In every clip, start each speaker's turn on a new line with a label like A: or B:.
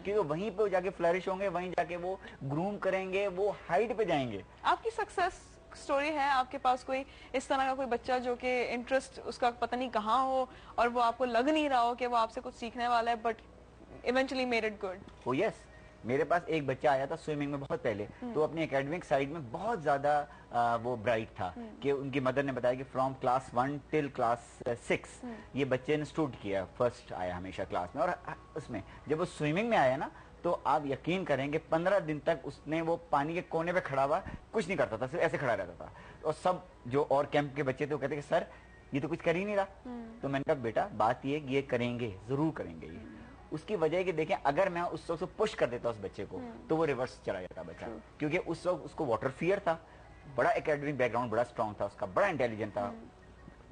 A: کیونکہ وہیں پہ جا کے فلرش ہوں گے, وہیں جا کے وہ گروم کریں گے, وہ ہائٹ پہ جائیں گے.
B: آپ کی سکسیس سٹوری ہے آپ کے پاس کوئی اس طرح کا کوئی بچہ جو کہ انٹرسٹ اس کا پتہ نہیں کہاں ہو اور وہ آپ کو لگ نہیں رہا ہو کہ وہ آپ سے کچھ سیکھنے والا ہے, but eventually made it good?
A: Oh yes, میرے پاس ایک بچہ آیا تھا سوئمنگ میں بہت پہلے, تو اپنی اکیڈمک سائڈ میں بہت زیادہ وہ برائٹ تھا کہ ان کی مدر نے بتایا کہ فرام کلاس 1 ٹل کلاس 6 یہ بچے نے اسٹوڈ کیا, فرسٹ آیا ہمیشہ کلاس میں. اور اس میں جب وہ سوئمنگ میں آیا نا تو آپ یقین کریں گے 15 دن تک اس نے وہ پانی کے کونے پہ کھڑا ہوا, کچھ نہیں کرتا تھا, صرف ایسے کھڑا رہتا تھا. اور سب جو اور کیمپ کے بچے تھے وہ کہتے کہ سر یہ تو کچھ کر ہی نہیں رہا. تو میں نے کہا بیٹا بات یہ کریں گے, ضرور کریں گے. یہ اس کی وجہ ہے کہ دیکھیں اگر میں اس وقت پش کر دیتا اس بچے کو تو وہ ریورس چلا جاتا بچہ, کیونکہ اس وقت اس کو واٹر فیئر تھا, بڑا اکیڈمک بیک گراؤنڈ بڑا اسٹرانگ تھا اس کا, بڑا انٹیلیجنٹ تھا.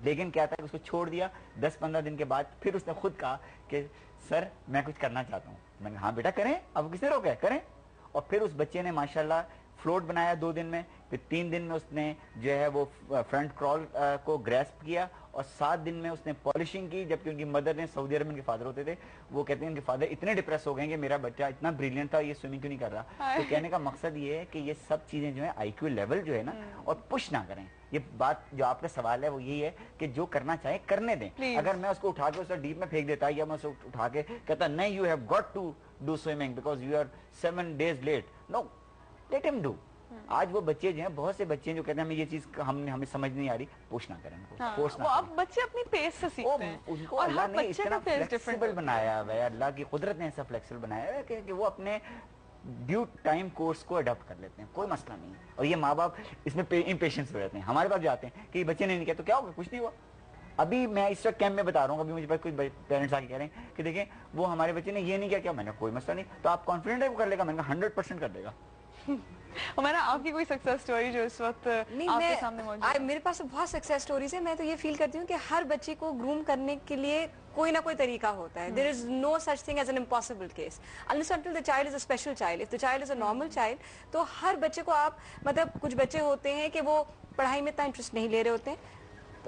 A: لیکن کیا تھا کہ اس کو چھوڑ دیا, 10-15 دن کے بعد پھر اس نے خود کہا کہ سر میں کچھ کرنا چاہتا ہوں. میں نے کہا ہاں بیٹا کریں, اب کس نے روکا ہے, کریں. اور پھر اس بچے نے ماشاءاللہ فلوٹ بنایا 2 دن میں, پھر 3 دن میں اس نے جو ہے وہ فرنٹ کرال کو گریسپ کیا, اور 7 دن میں اس نے پالشنگ کی. جبکہ ان کی مدر نے, سعودی عرب میں ان کے فادر ہوتے تھے, وہ کہتے ہیں ان کے فادر اتنے ڈپریس ہو گئے کہ میرا بچہ اتنا بریلینٹ تھا یہ سوئمنگ کیوں نہیں کر رہا. تو کہنے کا مقصد یہ ہے کہ یہ سب چیزیں جو ہیں آئی کیو لیول جو ہے نا, اور پش نہ کریں. یہ بات جو آپ کا سوال ہے وہ یہی ہے کہ جو کرنا چاہیں کرنے دیں. اگر میں اس کو اٹھا کے اس ڈیپ میں پھینک دیتا یا میں اس کو اٹھا کے کہتا نہیں you have got to do swimming because you are 7 days late, no, late him do. آج وہ بچے جو ہیں, بہت سے بچے ہیں جو کہتے ہیں ہمیں یہ چیز ہمیں سمجھ نہیں آ رہی, پوچھنا کریں ان کو, فورس نہ کریں.
B: بچے اپنی پیس سے سیکھتے ہیں,
A: ان کو اللہ نے اس طرح فلیکسیبل بنایا ہے, اللہ کی قدرت نے ایسا فلیکسیبل بنایا ہے کہ وہ اپنے ڈیو ٹائم کورس کو اڈاپٹ کر لیتے ہیں, کوئی مسئلہ نہیں. اور یہ ماں باپ اس میں امپیشنس ہو جاتے ہیں. ہمارے پاس جاتے ہیں کہ یہ بچے نے نہیں کیا تو کیا ہوگا, کچھ نہیں ہوا. ابھی میں اس وقت کیمپ میں بتا رہا ہوں, ابھی مجھے پاس کچھ پیرنٹس آ کے کہہ رہے ہیں کہ دیکھیں وہ ہمارے بچے نے یہ نہیں کیا, میں نے کوئی مسئلہ نہیں, تو آپ کانفیڈنٹ ہے وہ کر لے گا. میں نے کہا 100% کر دے گا.
B: ہمارا آپ کی کوئی سکسیس سٹوری جو اس وقت آپ کے سامنے موجود ہے؟
C: میرے پاس بہت سکسیس سٹوریز ہیں. میں تو یہ فیل کرتی ہوں کہ ہر بچے کو گروم کرنے کے لیے کوئی نہ کوئی طریقہ ہوتا ہے. there is no such thing as an impossible case unless until the child is a special child. if the child is a normal child تو ہر بچے کو آپ, مطلب کچھ بچے ہوتے ہیں کہ وہ پڑھائی میں اتنا انٹرسٹ نہیں لے رہے ہوتے ہیں,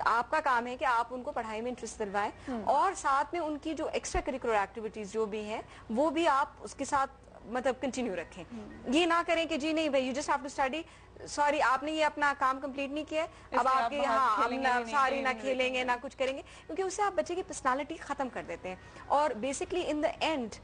C: آپ کا کام ہے کہ آپ ان کو پڑھائی میں انٹرسٹ دلوائیں, اور ساتھ میں ان کی جو ایکسٹرا کریکولر ایکٹیویٹیز جو بھی ہیں وہ بھی آپ اس کے ساتھ مطلب کنٹینیو رکھیں. یہ نہ کریں کہ جی نہیں بھائی you just have to study, sorry آپ نے یہ اپنا کام کمپلیٹ نہیں کیا ہے, اب آپ کے ہم ساری نہ کھیلیں گے نہ کچھ کریں گے, کیونکہ اس سے آپ بچے کی پرسنالٹی ختم کر دیتے ہیں. اور بیسکلی ان دا اینڈ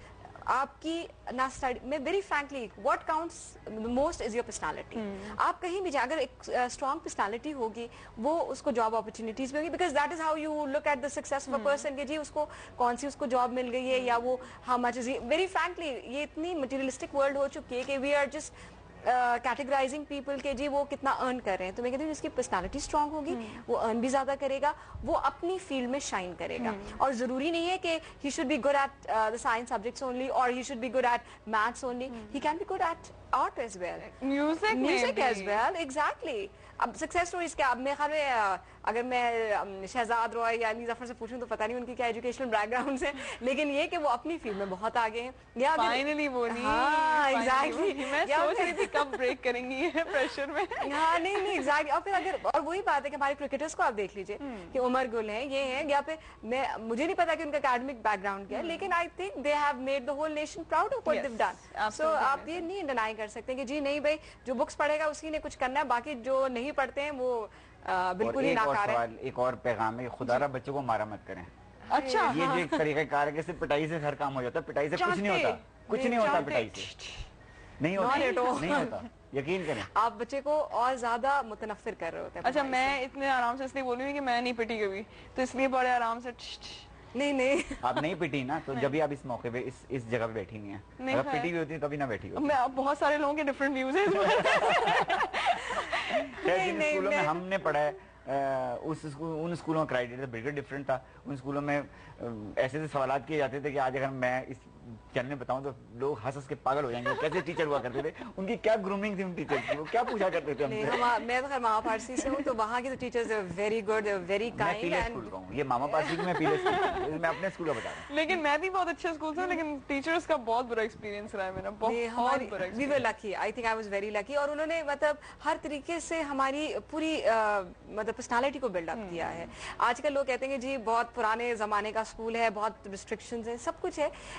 C: آپ کی نہ اسٹڈی میں very frankly what counts most is your personality. آپ کہیں بھی جائیں, اگر ایک اسٹرانگ پرسنالٹی ہوگی وہ اس کو جاب اپرچونیٹیز بھی ہوگی, because that is how you look at the success of a person کہ جی اس کو کون سی اس کو جاب مل گئی ہے, یا وہ how much is. Very frankly یہ اتنی مٹیریلسٹک ورلڈ ہو چکی ہے کہ we are just categorizing people کہ جی وہ کتنا ارن کر رہے ہیں. تو میں کہتی ہوں جس کی پرسنالٹی اسٹرانگ ہوگی وہ ارن بھی زیادہ کرے گا, وہ اپنی فیلڈ میں شائن کرے گا. اور ضروری نہیں ہے کہ he should be good at the science subjects only, اور he should be good at maths only. He can be good at art as well, music as well. Exactly. اب سکسیس سٹوریز کیا, اب میرے خیال میں اگر میں شہزاد روائے یا علی ظفر سے پوچھوں تو پتہ نہیں ان کی کیا ایجوکیشنل بیک گراؤنڈ ہے, لیکن یہ کہ وہ اپنی فیلڈ میں بہت آگے ہیں. یا
B: فائنلی وہ نہیں,
C: ہاں ایگزیکٹلی,
B: میں سوچ رہی تھی کب بریک کریں گی یہ پریشر میں.
C: ہاں نہیں ایگزیکٹلی. اور پھر اگر, اور وہی بات ہے کہ ہمارے کرکٹرز کو آپ دیکھ لیجیے کہ عمر گل ہیں, یہ ہیں, یا پھر میں مجھے نہیں پتا کہ ان کا اکیڈمک بیک گراؤنڈ کیا ہے, لیکن I think they have made the whole nation proud of what they've done. So آپ یہ نہیں ڈینائی کر سکتے کہ جی نہیں بھائی جو بکس پڑھے گا اسی نے کچھ کرنا ہے, باقی جو نہیں پڑھتے ہیں وہ بالکل ہی ناکار ہے.
A: ایک اور پیغام ہے, خدا را بچوں کو مارا مت کریں.
B: اچھا,
A: یہ جو ایک طریقہ کار ہے کہ صرف پٹائی سے ہر کام ہو جاتا ہے, پٹائی سے کچھ نہیں ہوتا, کچھ نہیں ہوتا پٹائی سے, نہیں ہوتا, یقین کریں.
C: آپ بچے کو اور زیادہ متنفر کر رہے ہوتے ہیں.
B: اچھا میں اتنے آرام سے اس لیے بول رہی ہوں کہ میں نہیں پٹی کبھی, تو اس لیے بڑے آرام سے.
C: نہیں
A: آپ نہیں پٹی نا, تو جب بھی آپ اس موقع پہ اس جگہ پہ بیٹھی نہیں ہیں, اگر پٹی بھی ہوتی ہے کبھی نہ بیٹھی ہوتی.
B: بہت سارے لوگوں کے ڈفرنٹ ویوز ہیں.
A: جن اسکولوں میں ہم نے پڑھا ہے ان اسکولوں کا کرائیٹیریا بالکل ڈفرینٹ تھا. ان اسکولوں میں ایسے سوالات کیے جاتے تھے کہ آج اگر میں اس چینل میں بتاؤں تو لوگ ہنس کے پاگل ہو جائیں گے. کیسے ٹیچر ہوا کرتے تھے, ان کی کیا گرومنگ تھی ان ٹیچر کی, وہ کیا پوچھا کرتے تھے.
C: میں تو خیر ماما پارسی سے ہوں, تو وہاں کے teachers very good, very kind.
A: میں پیلے اسکول کا ہوں, یہ ماما پارسی کی, میں پیلے اسکول, میں اپنے اسکول کا بتا رہا ہوں.
B: لیکن میں بھی بہت اچھے اسکول سے ہوں, لیکن ٹیچرز کا بہت برا ایکسپیرینس رہا ہے میرا, بہت برا.
C: We were lucky, I think I was very lucky. اور انہوں نے مطلب ہر طریقے سے ہماری پوری مطلب پرسنالٹی کو بلڈ اپ کیا ہے. آج کل لوگ کہتے ہیں کہ جی بہت پرانے زمانے کا اسکول ہے, بہت ریسٹرکشنز ہیں, سب کچھ ہے,